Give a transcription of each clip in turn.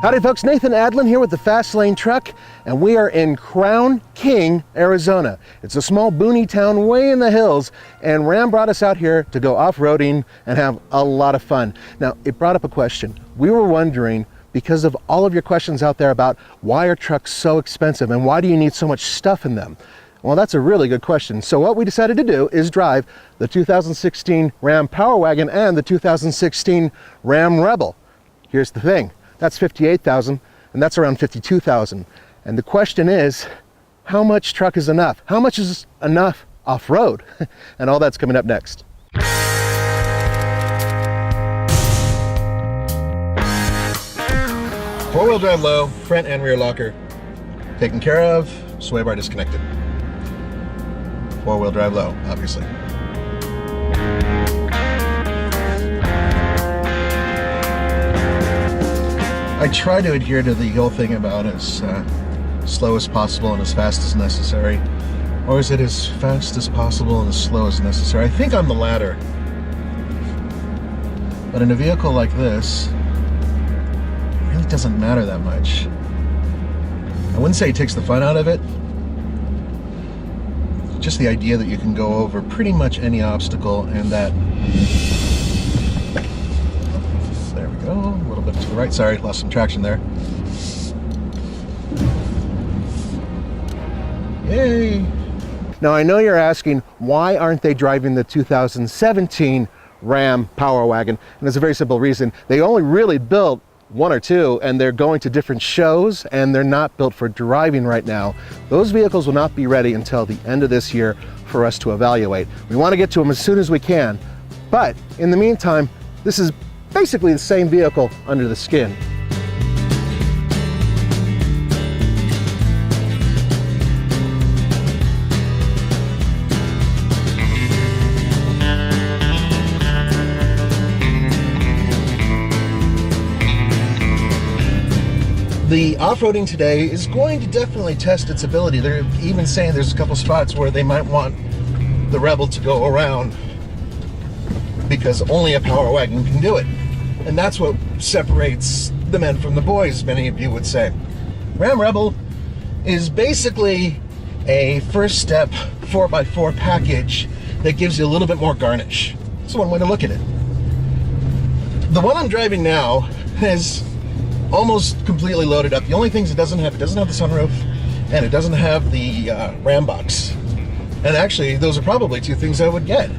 Howdy folks, Nathan Adlin here with the Fast Lane Truck, and we are in Crown King, Arizona. It's a small boony town way in the hills, and Ram brought us out here to go off-roading and have a lot of fun. Now, it brought up a question. We were wondering, because of all of your questions out there about why are trucks so expensive and why do you need so much stuff in them? Well, that's a really good question. So what we decided to do is drive the 2016 Ram Power Wagon and the 2016 Ram Rebel. Here's the thing. That's $58,000 and that's around $52,000. And the question is, how much truck is enough? How much is enough off-road? And all that's coming up next. Four-wheel drive low, front and rear locker taken care of, sway bar disconnected. Four-wheel drive low, obviously. I try to adhere to the whole thing about as slow as possible and as fast as necessary. Or is it as fast as possible and as slow as necessary? I think I'm the latter. But in a vehicle like this, it really doesn't matter that much. I wouldn't say it takes the fun out of it. Just the idea that you can go over pretty much any obstacle and that... There we go, a little bit to the right. Sorry, lost some traction there. Yay! Now I know you're asking, why aren't they driving the 2017 Ram Power Wagon? And there's a very simple reason. They only really built one or two, and they're going to different shows, and they're not built for driving right now. Those vehicles will not be ready until the end of this year for us to evaluate. We want to get to them as soon as we can, but in the meantime, this is basically the same vehicle under the skin. The off-roading today is going to definitely test its ability. They're even saying there's a couple spots where they might want the Rebel to go around because only a Power Wagon can do it. And that's what separates the men from the boys, many of you would say. Ram Rebel is basically a first step 4x4 package that gives you a little bit more garnish. That's one way to look at it. The one I'm driving now has almost completely loaded up. The only things it doesn't have the sunroof, and it doesn't have the Ram box. And actually, those are probably two things I would get.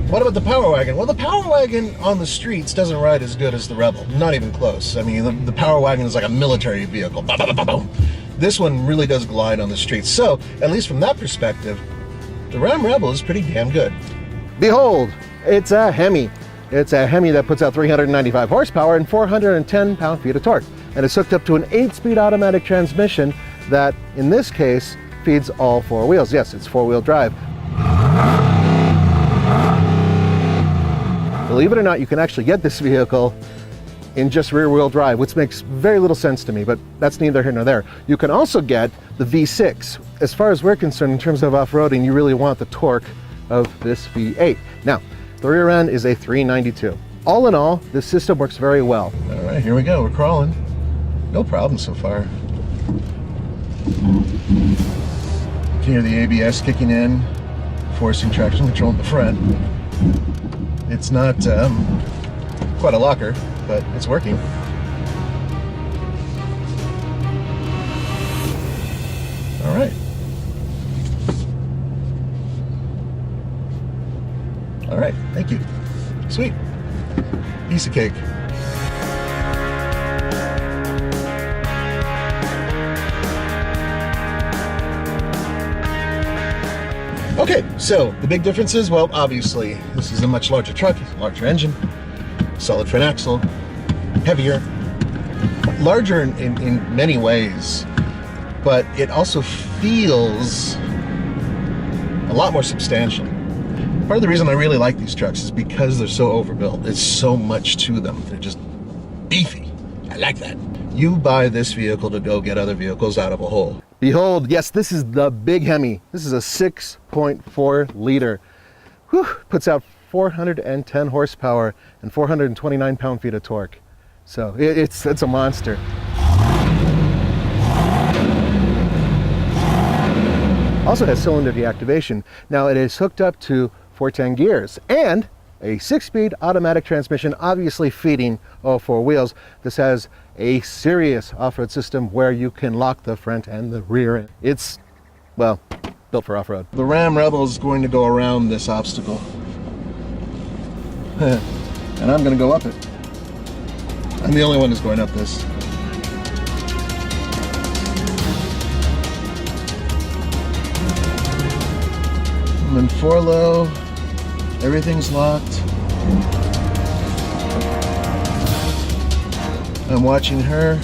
What about the Power Wagon? Well, the Power Wagon on the streets doesn't ride as good as the Rebel. Not even close. I mean, the Power Wagon is like a military vehicle. Bah, bah, bah, bah, bah. This one really does glide on the streets. So, at least from that perspective, the Ram Rebel is pretty damn good. Behold, it's a Hemi. It's a Hemi that puts out 395 horsepower and 410 pound-feet of torque. And it's hooked up to an 8-speed automatic transmission that, in this case, feeds all four wheels. Yes, it's four-wheel drive. Believe it or not, you can actually get this vehicle in just rear-wheel drive, which makes very little sense to me, but that's neither here nor there. You can also get the V6. As far as we're concerned, in terms of off-roading, you really want the torque of this V8. Now, the rear end is a 392. All in all, this system works very well. All right, here we go. We're crawling. No problem so far. You can hear the ABS kicking in, forcing traction control in the front. It's not quite a locker, but it's working. All right. All right, thank you. Sweet. Piece of cake. Okay, so the big difference is, well, obviously, this is a much larger truck, larger engine, solid front axle, heavier, larger in many ways, but it also feels a lot more substantial. Part of the reason I really like these trucks is because they're so overbuilt. There's so much to them. They're just beefy. I like that. You buy this vehicle to go get other vehicles out of a hole. Behold, yes, this is the big Hemi. This is a 6.4 liter. Whew, puts out 410 horsepower and 429 pound-feet of torque. So it's a monster. Also has cylinder deactivation. Now it is hooked up to 410 gears and a 6-speed automatic transmission, obviously feeding all 4 wheels. This has a serious off-road system where you can lock the front and the rear. It's, well, built for off-road. The Ram Rebel is going to go around this obstacle. And I'm going to go up it. I'm the only one who's going up this. I'm in 4 low. Everything's locked. I'm watching her.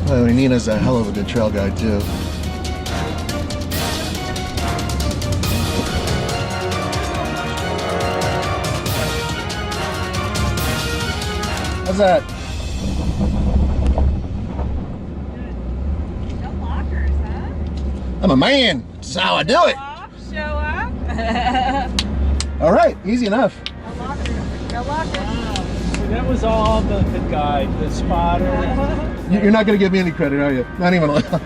Oh, Nina's a hell of a good trail guide too. How's that? No lockers, huh? I'm a man. That's how I do it. Show up. All right, easy enough. No lockers. No lockers. Wow. So that was all the guide, the spotter. You're not going to give me any credit, are you? Not even a little.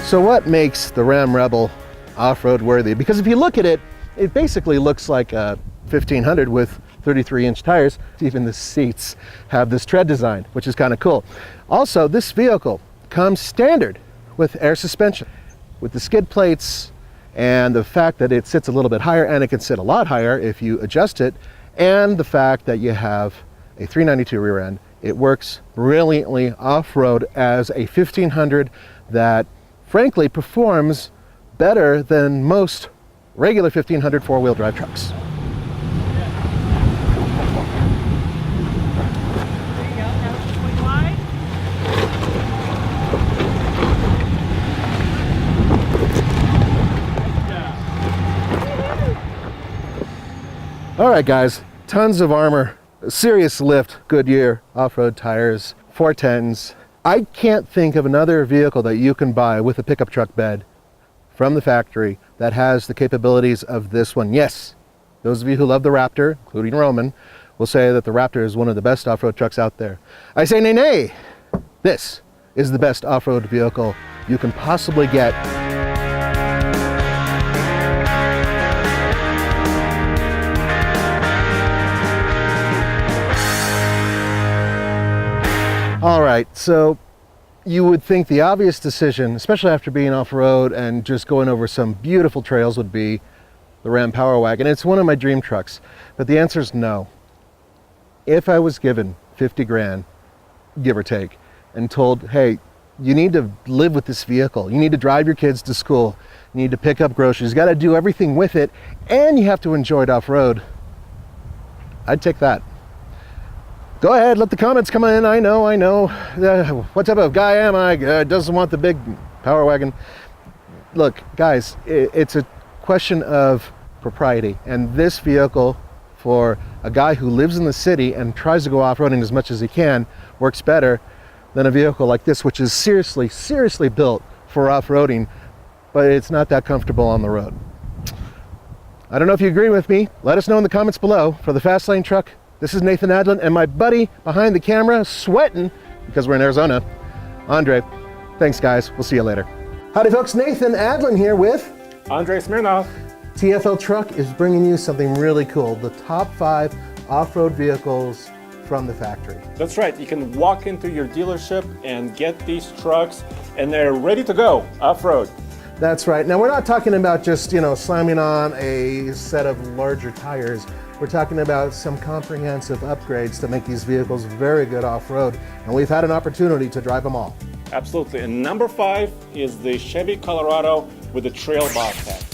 So what makes the Ram Rebel off-road worthy? Because if you look at it, it basically looks like a 1500 with 33-inch tires. Even the seats have this tread design, which is kind of cool. Also, this vehicle comes standard with air suspension. With the skid plates and the fact that it sits a little bit higher, and it can sit a lot higher if you adjust it, and the fact that you have a 392 rear end, it works brilliantly off-road as a 1500 that frankly performs better than most regular 1500 four-wheel drive trucks. All right, guys, tons of armor, serious lift, Goodyear off-road tires, 410s. I can't think of another vehicle that you can buy with a pickup truck bed from the factory that has the capabilities of this one. Yes, those of you who love the Raptor, including Roman, will say that the Raptor is one of the best off-road trucks out there. I say nay, nay. This is the best off-road vehicle you can possibly get. All right, so you would think the obvious decision, especially after being off-road and just going over some beautiful trails, would be the Ram Power Wagon. It's one of my dream trucks, but the answer is no. If I was given 50 grand, give or take, and told, hey, you need to live with this vehicle, you need to drive your kids to school, you need to pick up groceries, you got to do everything with it, and you have to enjoy it off-road, I'd take that. Go ahead, let the comments come in. I know. What type of guy am I? Doesn't want the big Power Wagon. Look, guys, it's a question of propriety. And this vehicle, for a guy who lives in the city and tries to go off-roading as much as he can, works better than a vehicle like this, which is seriously built for off-roading, but it's not that comfortable on the road. I don't know if you agree with me. Let us know in the comments below. For the Fast Lane Truck, this is Nathan Adlin, and my buddy behind the camera, sweating because we're in Arizona, Andre. Thanks, guys. We'll see you later. Howdy, folks. Nathan Adlin here with Andre Smirnov. TFL Truck is bringing you something really cool, the top 5 off-road vehicles from the factory. That's right. You can walk into your dealership and get these trucks, and they're ready to go off-road. That's right. Now, we're not talking about just, slamming on a set of larger tires. We're talking about some comprehensive upgrades to make these vehicles very good off-road, and we've had an opportunity to drive them all. Absolutely. And number 5 is the Chevy Colorado with the Trail Bobcat.